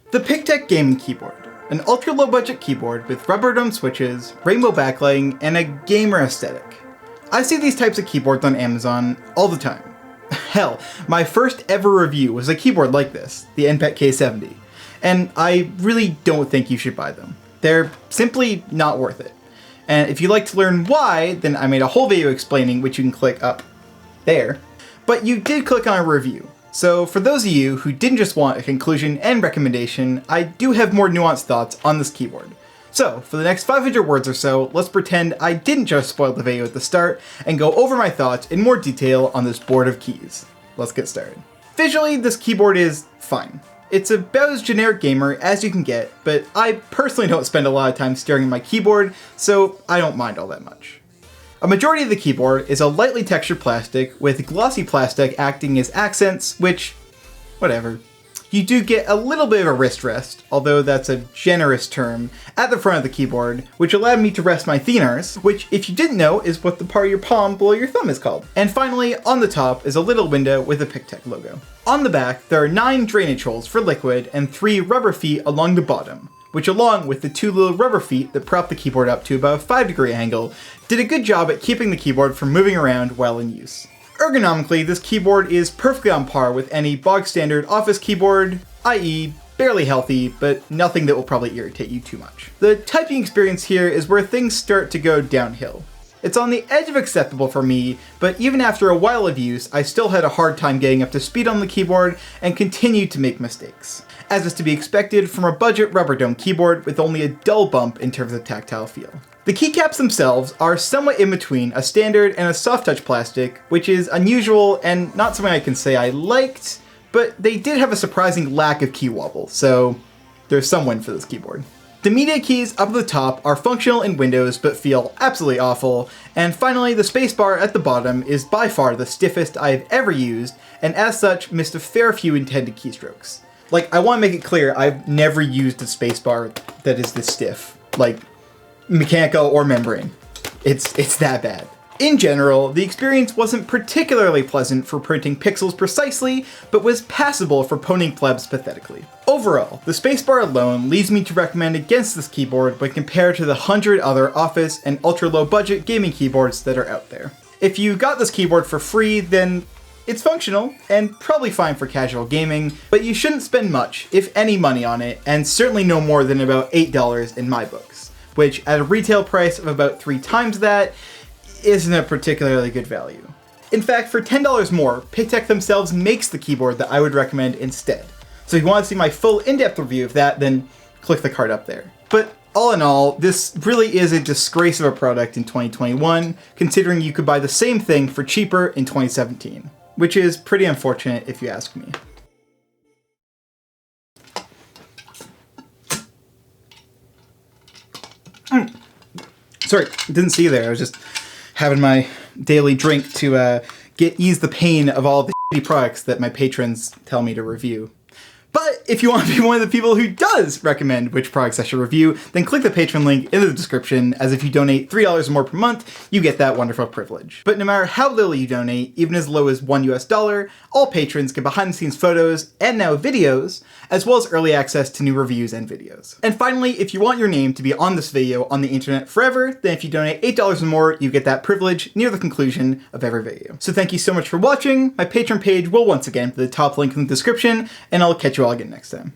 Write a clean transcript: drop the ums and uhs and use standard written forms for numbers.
The PICTEK gaming keyboard. An ultra low budget keyboard with rubber dome switches, rainbow backlighting, and a gamer aesthetic. I see these types of keyboards on Amazon all the time. Hell, my first ever review was a keyboard like this, the NPET K70, and I really don't think you should buy them. They're simply not worth it. And if you'd like to learn why, then I made a whole video explaining, which you can click up there. But you did click on a review. So for those of you who didn't just want a conclusion and recommendation, I do have more nuanced thoughts on this keyboard. So for the next 500 words or so, let's pretend I didn't just spoil the video at the start and go over my thoughts in more detail on this board of keys. Let's get started. Visually, this keyboard is fine. It's about as generic gamer as you can get, but I personally don't spend a lot of time staring at my keyboard, so I don't mind all that much. A majority of the keyboard is a lightly textured plastic with glossy plastic acting as accents, which, whatever. You do get a little bit of a wrist rest, although that's a generous term, at the front of the keyboard, which allowed me to rest my thenars, which if you didn't know is what the part of your palm below your thumb is called. And finally, on the top is a little window with a PICTEK logo. On the back, there are 9 drainage holes for liquid and 3 rubber feet along the bottom, which along with the 2 little rubber feet that prop the keyboard up to about a 5-degree angle, did a good job at keeping the keyboard from moving around while in use. Ergonomically, this keyboard is perfectly on par with any bog standard office keyboard, i.e. barely healthy, but nothing that will probably irritate you too much. The typing experience here is where things start to go downhill. It's on the edge of acceptable for me, but even after a while of use, I still had a hard time getting up to speed on the keyboard and continued to make mistakes, as is to be expected from a budget rubber dome keyboard with only a dull bump in terms of tactile feel. The keycaps themselves are somewhat in between a standard and a soft touch plastic, which is unusual and not something I can say I liked, but they did have a surprising lack of key wobble, so there's some win for this keyboard. The media keys up at the top are functional in Windows but feel absolutely awful, and finally the spacebar at the bottom is by far the stiffest I've ever used, and as such missed a fair few intended keystrokes. Like, I want to make it clear, I've never used a spacebar that is this stiff. Like, mechanical or membrane. It's that bad. In general, the experience wasn't particularly pleasant for printing pixels precisely, but was passable for poning plebs pathetically. Overall, the spacebar alone leads me to recommend against this keyboard when compared to the 100 other office and ultra low budget gaming keyboards that are out there. If you got this keyboard for free, then it's functional and probably fine for casual gaming, but you shouldn't spend much, if any money on it, and certainly no more than about $8 in my books, which at a retail price of about 3 times that isn't a particularly good value. In fact, for $10 more, PICTEK themselves makes the keyboard that I would recommend instead. So if you want to see my full in-depth review of that, then click the card up there. But all in all, this really is a disgrace of a product in 2021, considering you could buy the same thing for cheaper in 2017, which is pretty unfortunate if you ask me. Sorry, didn't see you there. I was just having my daily drink to ease the pain of all the shitty products that my patrons tell me to review. But if you want to be one of the people who does recommend which products I should review, then click the Patreon link in the description, as if you donate $3 or more per month, you get that wonderful privilege. But no matter how little you donate, even as low as $1, all patrons get behind the scenes photos, and now videos, as well as early access to new reviews and videos. And finally, if you want your name to be on this video on the internet forever, then if you donate $8 or more, you get that privilege near the conclusion of every video. So thank you so much for watching. My Patreon page will once again be the top link in the description, and I'll catch you all again next time.